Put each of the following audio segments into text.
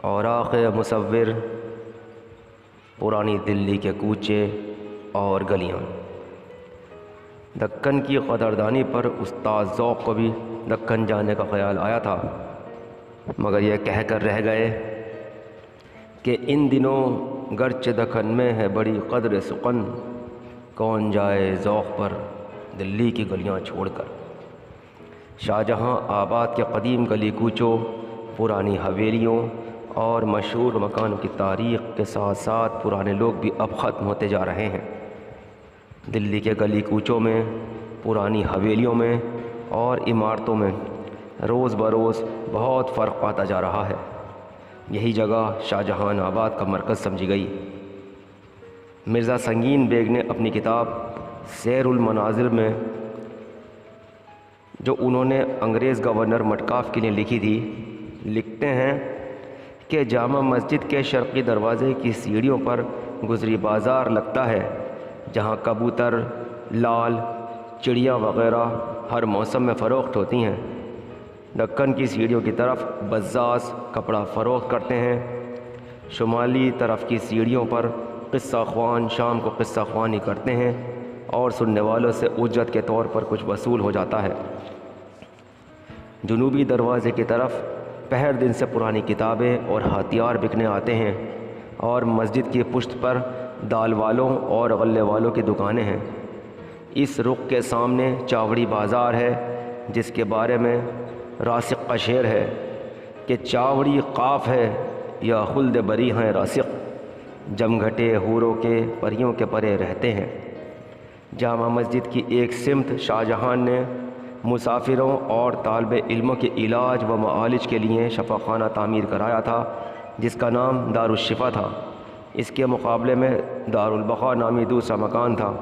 اوراق مصور، پرانی دلی کے کوچے اور گلیاں۔ دکن کی قدردانی پر استاد ذوق کو بھی دکن جانے کا خیال آیا تھا، مگر یہ کہہ کر رہ گئے کہ ان دنوں گرچہ دکن میں ہے بڑی قدر سخن، کون جائے ذوق پر دلی کی گلیاں چھوڑ کر۔ شاہجہاں آباد کے قدیم گلی کوچوں، پرانی حویلیوں اور مشہور مکانوں کی تاریخ کے ساتھ ساتھ پرانے لوگ بھی اب ختم ہوتے جا رہے ہیں۔ دلی کے گلی کوچوں میں، پرانی حویلیوں میں اور عمارتوں میں روز بروز بہت فرق آتا جا رہا ہے۔ یہی جگہ شاہجہان آباد کا مرکز سمجھی گئی۔ مرزا سنگین بیگ نے اپنی کتاب سیر المناظر میں، جو انہوں نے انگریز گورنر مٹکاف کے لیے لکھی تھی، لکھتے ہیں کہ جامع مسجد کے شرقی دروازے کی سیڑھیوں پر گزری بازار لگتا ہے، جہاں کبوتر، لال، چڑیاں وغیرہ ہر موسم میں فروخت ہوتی ہیں۔ دکن کی سیڑھیوں کی طرف بزاز کپڑا فروخت کرتے ہیں۔ شمالی طرف کی سیڑھیوں پر قصہ خوان شام کو قصہ خوانی کرتے ہیں اور سننے والوں سے اجرت کے طور پر کچھ وصول ہو جاتا ہے۔ جنوبی دروازے کی طرف پہر دن سے پرانی کتابیں اور ہتھیار بکنے آتے ہیں، اور مسجد کی پشت پر دال والوں اور غلے والوں کی دکانیں ہیں۔ اس رخ کے سامنے چاوڑی بازار ہے، جس کے بارے میں راسق کا شعر ہے کہ چاوڑی قاف ہے یا خلد بری ہیں راسق، جمگھٹے حوروں کے پریوں کے پرے رہتے ہیں۔ جامع مسجد کی ایک سمت شاہجہان نے مسافروں اور طالب علموں کے علاج و معالج کے لیے شفا خانہ تعمیر کرایا تھا، جس کا نام دارالشفا تھا۔ اس کے مقابلے میں دارالبقاء نامی دوسرا مکان تھا۔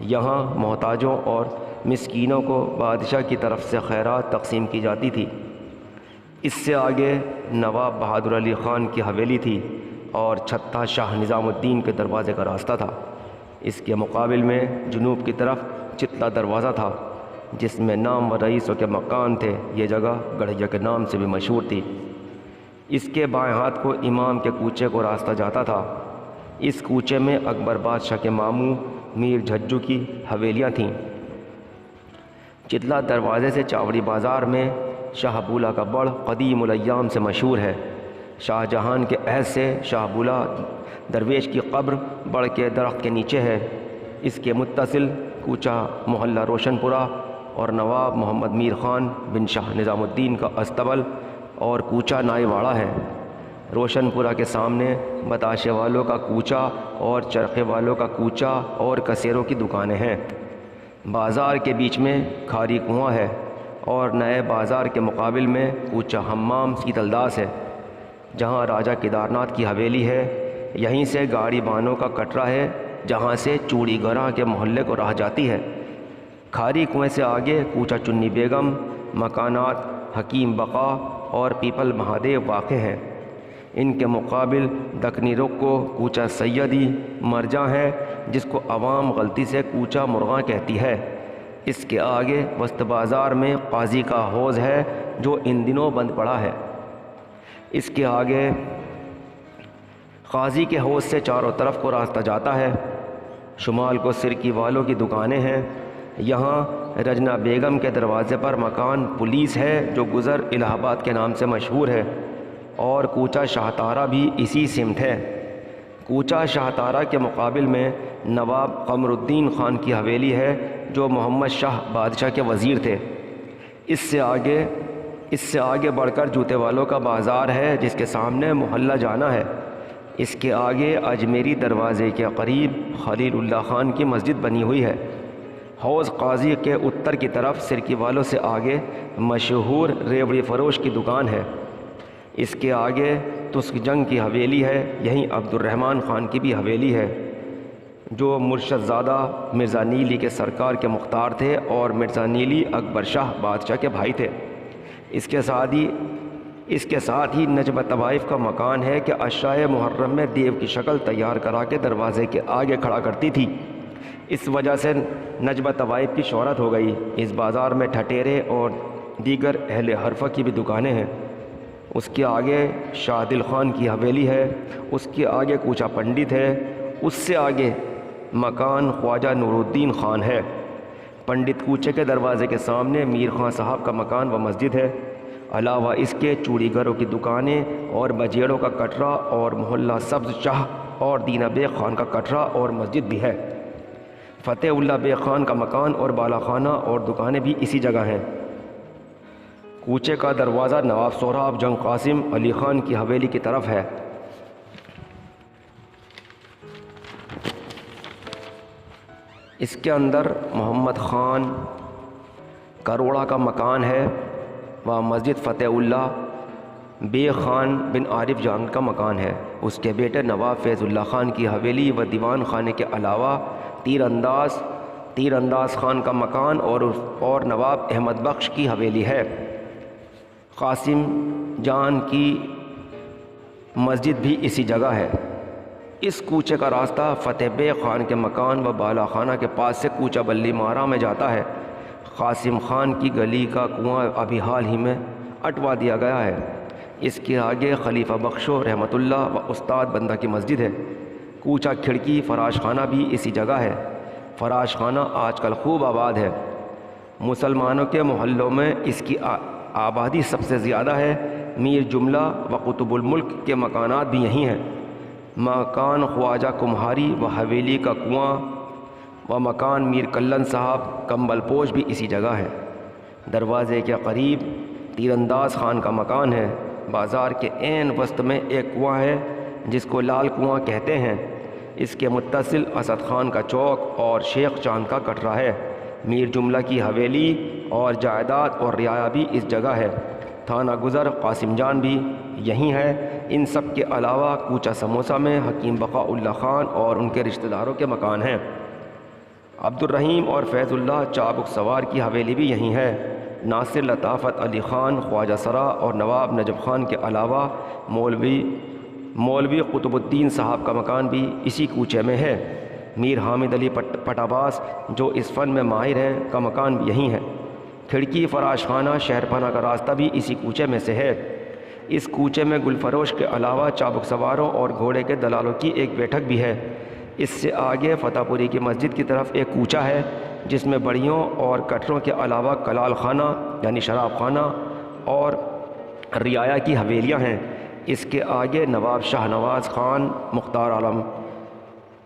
یہاں محتاجوں اور مسکینوں کو بادشاہ کی طرف سے خیرات تقسیم کی جاتی تھی۔ اس سے آگے نواب بہادر علی خان کی حویلی تھی اور چھتہ شاہ نظام الدین کے دروازے کا راستہ تھا۔ اس کے مقابل میں جنوب کی طرف چتلا دروازہ تھا، جس میں نام و رئیسوں کے مکان تھے۔ یہ جگہ گڑھیا کے نام سے بھی مشہور تھی۔ اس کے بائیں ہاتھ کو امام کے کوچے کو راستہ جاتا تھا۔ اس کوچے میں اکبر بادشاہ کے ماموں میر جھجو کی حویلیاں تھیں۔ چتلا دروازے سے چاوڑی بازار میں شاہ بولا کا بڑ قدیم الایام سے مشہور ہے۔ شاہ جہان کے عہد سے شاہ بولا درویش کی قبر بڑ کے درخت کے نیچے ہے۔ اس کے متصل کوچہ محلہ روشن پورہ اور نواب محمد میر خان بن شاہ نظام الدین کا استبل اور کوچہ نائی واڑہ ہے۔ روشن پورہ کے سامنے بتاشے والوں کا کوچہ اور چرخے والوں کا کوچہ اور کسیروں کی دکانیں ہیں۔ بازار کے بیچ میں کھاری کنواں ہے اور نئے بازار کے مقابل میں کوچہ حمام سیتل داس ہے، جہاں راجہ کیدارناتھ کی حویلی ہے۔ یہیں سے گاڑی بانوں کا کٹرا ہے، جہاں سے چوڑی گراں کے محلے کو راہ جاتی ہے۔ کھاری کنویں سے آگے کوچہ چنی بیگم، مکانات حکیم بقا اور پیپل مہادیو واقع ہیں۔ ان کے مقابل دکنی رخ کو کوچہ سیدی مرجاں ہے، جس کو عوام غلطی سے کوچہ مرغاں کہتی ہے۔ اس کے آگے وسط بازار میں قاضی کا حوض ہے، جو ان دنوں بند پڑا ہے۔ اس کے آگے قاضی کے حوض سے چاروں طرف کو راستہ جاتا ہے۔ شمال کو سرکی والوں کی دکانیں ہیں۔ یہاں رجنا بیگم کے دروازے پر مکان پولیس ہے، جو گزر الہ آباد کے نام سے مشہور ہے، اور کوچہ شاہ تارا بھی اسی سمت ہے۔ کوچہ شاہ تارا کے مقابل میں نواب قمر الدین خان کی حویلی ہے، جو محمد شاہ بادشاہ کے وزیر تھے۔ اس سے آگے بڑھ کر جوتے والوں کا بازار ہے، جس کے سامنے محلہ جانا ہے۔ اس کے آگے اجمیری دروازے کے قریب خلیل اللہ خان کی مسجد بنی ہوئی ہے۔ حوض قاضی کے اتر کی طرف سرکی والوں سے آگے مشہور ریوڑی فروش کی دکان ہے۔ اس کے آگے تسک جنگ کی حویلی ہے۔ یہیں عبد الرحمن خان کی بھی حویلی ہے، جو مرشد زادہ مرزا نیلی کے سرکار کے مختار تھے اور مرزا نیلی اکبر شاہ بادشاہ کے بھائی تھے۔ اس کے ساتھ ہی نجب طوائف کا مکان ہے کہ عشرۂ محرم میں دیو کی شکل تیار کرا کے دروازے کے آگے کھڑا کرتی تھی۔ اس وجہ سے نجب طوائف کی شہرت ہو گئی۔ اس بازار میں ٹھٹیرے اور دیگر اہل حرفہ کی بھی دکانیں ہیں۔ اس کے آگے شاہ دل خان کی حویلی ہے، اس کے آگے کوچہ پنڈت ہے، اس سے آگے مکان خواجہ نور الدین خان ہے۔ پنڈت کوچے کے دروازے کے سامنے میر خان صاحب کا مکان و مسجد ہے۔ علاوہ اس کے چوڑی گروں کی دکانیں اور بجیڑوں کا کٹرا اور محلہ سبز شاہ اور دینہ بیگ خان کا کٹرا اور مسجد بھی ہے۔ فتح اللہ بیگ خان کا مکان اور بالا خانہ اور دکانیں بھی اسی جگہ ہیں۔ کوچے کا دروازہ نواب سہراب جنگ قاسم علی خان کی حویلی کی طرف ہے۔ اس کے اندر محمد خان کروڑا کا مکان ہے و مسجد فتح اللہ بیگ خان بن عارف جان کا مکان ہے۔ اس کے بیٹے نواب فیض اللہ خان کی حویلی و دیوان خانے کے علاوہ تیر انداز خان کا مکان اور نواب احمد بخش کی حویلی ہے۔ قاسم جان کی مسجد بھی اسی جگہ ہے۔ اس کوچے کا راستہ فتح بیگ خان کے مکان و بالا خانہ کے پاس سے کوچہ بلی مارا میں جاتا ہے۔ قاسم خان کی گلی کا کنواں ابھی حال ہی میں اٹوا دیا گیا ہے۔ اس کے آگے خلیفہ بخشو رحمۃ اللہ و استاد بندہ کی مسجد ہے۔ کوچہ کھڑکی فراش خانہ بھی اسی جگہ ہے۔ فراش خانہ آج کل خوب آباد ہے۔ مسلمانوں کے محلوں میں اس کی آبادی سب سے زیادہ ہے۔ میر جملہ و قطب الملک کے مکانات بھی یہیں ہیں۔ مکان خواجہ کمہاری و حویلی کا کنواں و مکان میر کلن صاحب کمبل پوش بھی اسی جگہ ہے۔ دروازے کے قریب تیر انداز خان کا مکان ہے۔ بازار کے عین وسط میں ایک کنواں ہے جس کو لال کنواں کہتے ہیں۔ اس کے متصل اسد خان کا چوک اور شیخ چاند کا کٹرا ہے۔ میر جملہ کی حویلی اور جائیداد اور رعایا بھی اس جگہ ہے۔ تھانہ گزر قاسم جان بھی یہیں ہے۔ ان سب کے علاوہ کوچہ سموسہ میں حکیم بقاء اللہ خان اور ان کے رشتہ داروں کے مکان ہیں۔ عبد الرحیم اور فیض اللہ چابک سوار کی حویلی بھی یہیں ہے۔ ناصر لطافت علی خان خواجہ سرا اور نواب نجف خان کے علاوہ مولوی قطب الدین صاحب کا مکان بھی اسی کوچے میں ہے۔ میر حامد علی پٹاباس جو اس فن میں ماہر ہیں کا مکان بھی یہیں ہے۔ کھڑکی فراش خانہ شہر پناہ کا راستہ بھی اسی کوچے میں سے ہے۔ اس کوچے میں گل فروش کے علاوہ چابک سواروں اور گھوڑے کے دلالوں کی ایک بیٹھک بھی ہے۔ اس سے آگے فتح پوری کی مسجد کی طرف ایک کوچہ ہے جس میں بڑیوں اور کٹروں کے علاوہ کلال خانہ یعنی شراب خانہ اور رعایا کی حویلیاں ہیں۔ اس کے آگے نواب شاہ نواز خان مختار عالم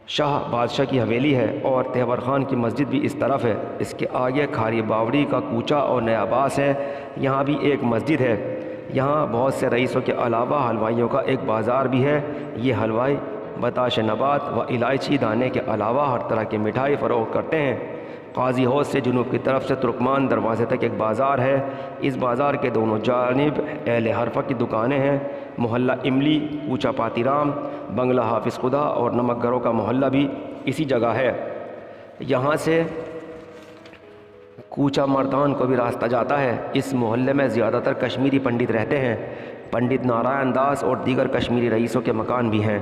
شاہ بادشاہ کی حویلی ہے اور تہور خان کی مسجد بھی اس طرف ہے۔ اس کے آگے کھاری باوڑی کا کوچہ اور نیا باس ہے، یہاں بھی ایک مسجد ہے۔ یہاں بہت سے رئیسوں کے علاوہ حلوائیوں کا ایک بازار بھی ہے۔ یہ حلوائی بتاش نبات و الائچی دانے کے علاوہ ہر طرح کی مٹھائی فروخت کرتے ہیں۔ قاضی حوض سے جنوب کی طرف سے ترکمان دروازے تک ایک بازار ہے۔ اس بازار کے دونوں جانب اہل حرفہ کی دکانیں ہیں۔ محلہ املی، کوچہ پاتی رام، بنگلہ حافظ خدا اور نمک گروں کا محلہ بھی اسی جگہ ہے۔ یہاں سے کوچہ مردان کو بھی راستہ جاتا ہے۔ اس محلے میں زیادہ تر کشمیری پنڈت رہتے ہیں۔ پنڈت نارائن داس اور دیگر کشمیری رئیسوں کے مکان بھی ہیں۔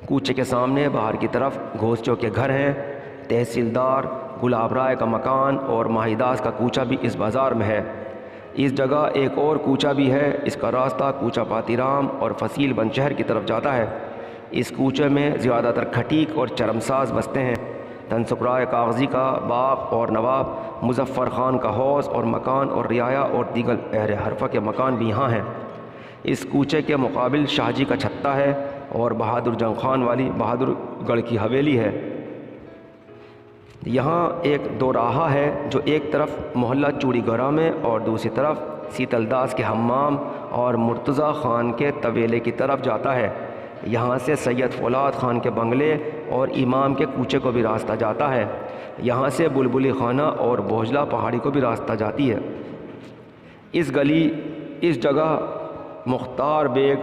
کوچے کے سامنے باہر کی طرف گھوسچوں کے گھر ہیں۔ تحصیلدار گلاب رائے کا مکان اور ماہی داس کا کوچہ بھی اس بازار میں ہے۔ اس جگہ ایک اور کوچہ بھی ہے۔ اس کا راستہ کوچہ پاتی رام اور فصیل بند شہر کی طرف جاتا ہے۔ اس کوچے میں زیادہ تر کھٹیک اور چرمساز بستے ہیں۔ تنسکرائے کاغذی کا باغ اور نواب مظفر خان کا حوض اور مکان اور رعایا اور دیگر اہل حرفہ کے مکان بھی یہاں ہیں۔ اس کوچے کے مقابل شاہ جی کا چھتہ ہے اور بہادر جنگ خان والی بہادر گڑھ کی حویلی ہے۔ یہاں ایک دو راہا ہے جو ایک طرف محلہ چوڑی گرہ میں اور دوسری طرف سیتل داس کے حمام اور مرتضیٰ خان کے طویلے کی طرف جاتا ہے۔ یہاں سے سید فولاد خان کے بنگلے اور امام کے کوچے کو بھی راستہ جاتا ہے۔ یہاں سے بلبلی خانہ اور بوجلا پہاڑی کو بھی راستہ جاتی ہے۔ اس جگہ مختار بیگ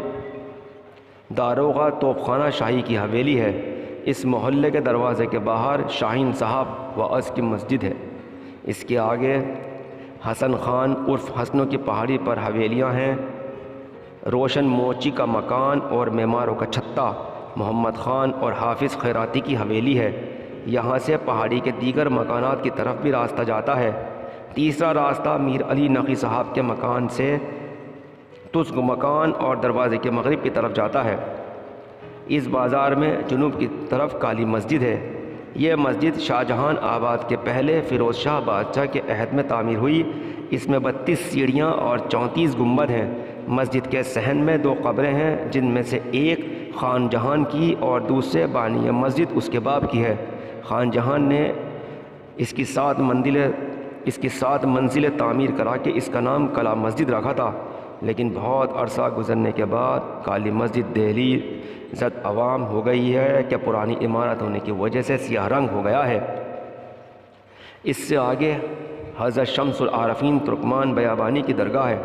داروغہ توپ خانہ شاہی کی حویلی ہے۔ اس محلے کے دروازے کے باہر شاہین صاحب وعظ کی مسجد ہے۔ اس کے آگے حسن خان عرف حسنوں کی پہاڑی پر حویلیاں ہیں۔ روشن موچی کا مکان اور معماروں کا چھتہ محمد خان اور حافظ خیراتی کی حویلی ہے۔ یہاں سے پہاڑی کے دیگر مکانات کی طرف بھی راستہ جاتا ہے۔ تیسرا راستہ میر علی نقی صاحب کے مکان سے تزک مکان اور دروازے کے مغرب کی طرف جاتا ہے۔ اس بازار میں جنوب کی طرف کالی مسجد ہے۔ یہ مسجد شاہ جہان آباد کے پہلے فیروز شاہ بادشاہ کے عہد میں تعمیر ہوئی۔ اس میں 32 سیڑھیاں اور 34 گنبد ہیں۔ مسجد کے صحن میں 2 قبریں ہیں، جن میں سے ایک خان جہان کی اور دوسرے بانی مسجد اس کے باپ کی ہے۔ خان جہان نے اس کی 7 منزلیں تعمیر کرا کے اس کا نام کلا مسجد رکھا تھا، لیکن بہت عرصہ گزرنے کے بعد کالی مسجد دہلی زد عوام ہو گئی ہے کہ پرانی عمارت ہونے کی وجہ سے سیاہ رنگ ہو گیا ہے۔ اس سے آگے حضرت شمس العارفین ترکمان بیابانی کی درگاہ ہے۔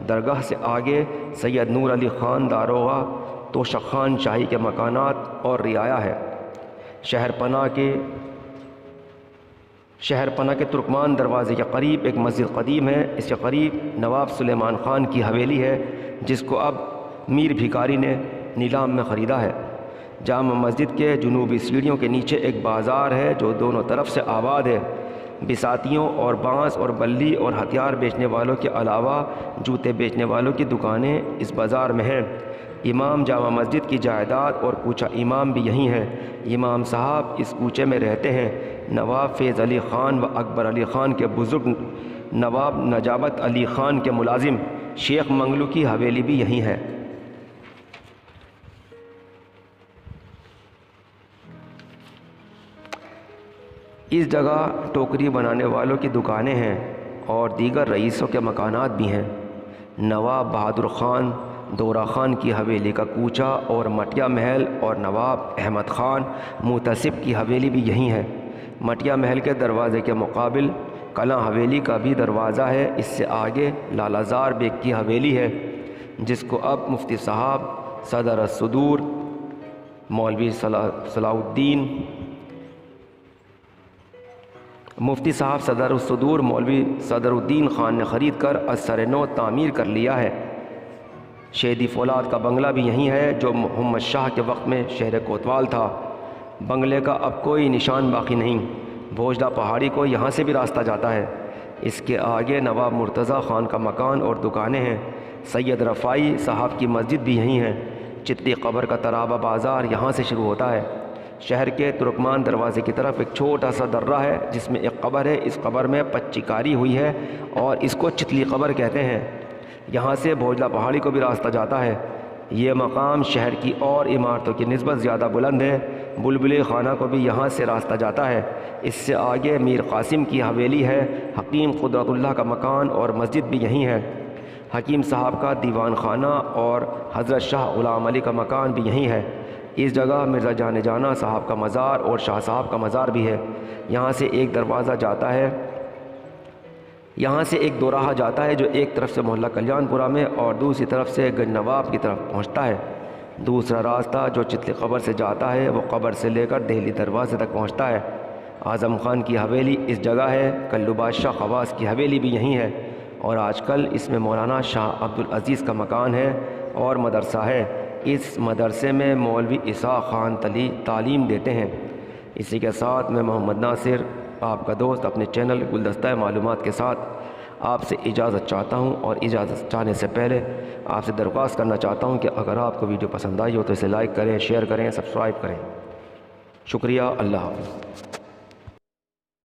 درگاہ سے آگے سید نور علی خان داروغہ توشق خان شاہی کے مکانات اور رعایا ہے۔ شہر پناہ کے ترکمان دروازے کے قریب ایک مسجد قدیم ہے۔ اس کے قریب نواب سلیمان خان کی حویلی ہے، جس کو اب میر بھکاری نے نیلام میں خریدا ہے۔ جامع مسجد کے جنوبی سیڑھیوں کے نیچے ایک بازار ہے جو دونوں طرف سے آباد ہے۔ بساتیوں اور بانس اور بلی اور ہتھیار بیچنے والوں کے علاوہ جوتے بیچنے والوں کی دکانیں اس بازار میں ہیں۔ امام جامع مسجد کی جائیداد اور کوچہ امام بھی یہیں ہے۔ امام صاحب اس کوچے میں رہتے ہیں۔ نواب فیض علی خان و اکبر علی خان کے بزرگ نواب نجابت علی خان کے ملازم شیخ منگلو کی حویلی بھی یہیں ہے۔ اس جگہ ٹوکری بنانے والوں کی دکانیں ہیں اور دیگر رئیسوں کے مکانات بھی ہیں۔ نواب بہادر خان دورہ خان کی حویلی کا کوچہ اور مٹیا محل اور نواب احمد خان محتسب کی حویلی بھی یہیں ہے۔ مٹیا محل کے دروازے کے مقابل کلاں حویلی کا بھی دروازہ ہے۔ اس سے آگے لالہ زار بیگ کی حویلی ہے، جس کو اب مفتی صاحب صدر الصدور مولوی صدر الدین خان نے خرید کر از سر نو تعمیر کر لیا ہے۔ شیدی فولاد کا بنگلہ بھی یہیں ہے، جو محمد شاہ کے وقت میں شہر کوتوال تھا۔ بنگلے کا اب کوئی نشان باقی نہیں۔ بھوجلا پہاڑی کو یہاں سے بھی راستہ جاتا ہے۔ اس کے آگے نواب مرتضیٰ خان کا مکان اور دکانیں ہیں۔ سید رفاعی صاحب کی مسجد بھی یہیں ہے۔ چتلی قبر کا ترابہ بازار یہاں سے شروع ہوتا ہے۔ شہر کے ترکمان دروازے کی طرف ایک چھوٹا سا درہ ہے، جس میں ایک قبر ہے۔ اس قبر میں پچی کاری ہوئی ہے اور اس کو چتلی قبر کہتے ہیں۔ یہاں سے بھوجلا پہاڑی کو بھی راستہ جاتا ہے۔ یہ مقام شہر کی اور عمارتوں کی نسبت زیادہ بلند ہے۔ بلبل خانہ کو بھی یہاں سے راستہ جاتا ہے۔ اس سے آگے میر قاسم کی حویلی ہے۔ حکیم قدرت اللہ کا مکان اور مسجد بھی یہیں ہے۔ حکیم صاحب کا دیوان خانہ اور حضرت شاہ غلام علی کا مکان بھی یہیں ہے۔ اس جگہ مرزا جان جانا صاحب کا مزار اور شاہ صاحب کا مزار بھی ہے۔ یہاں سے ایک دو راہ جاتا ہے جو ایک طرف سے محلہ کلیان پورہ میں اور دوسری طرف سے گنج نواب کی طرف پہنچتا ہے۔ دوسرا راستہ جو چتلی قبر سے جاتا ہے وہ قبر سے لے کر دہلی دروازے تک پہنچتا ہے۔ اعظم خان کی حویلی اس جگہ ہے۔ کلو بادشاہ خواص کی حویلی بھی یہیں ہے اور آج کل اس میں مولانا شاہ عبدالعزیز کا مکان ہے اور مدرسہ ہے۔ اس مدرسے میں مولوی اسحاق خان تعلیم دیتے ہیں۔ اسی کے ساتھ میں محمد ناصر آپ کا دوست اپنے چینل گلدستہ معلومات کے ساتھ آپ سے اجازت چاہتا ہوں، اور اجازت چاہنے سے پہلے آپ سے درخواست کرنا چاہتا ہوں کہ اگر آپ کو ویڈیو پسند آئی ہو تو اسے لائک کریں، شیئر کریں، سبسکرائب کریں۔ شکریہ، اللہ حافظ۔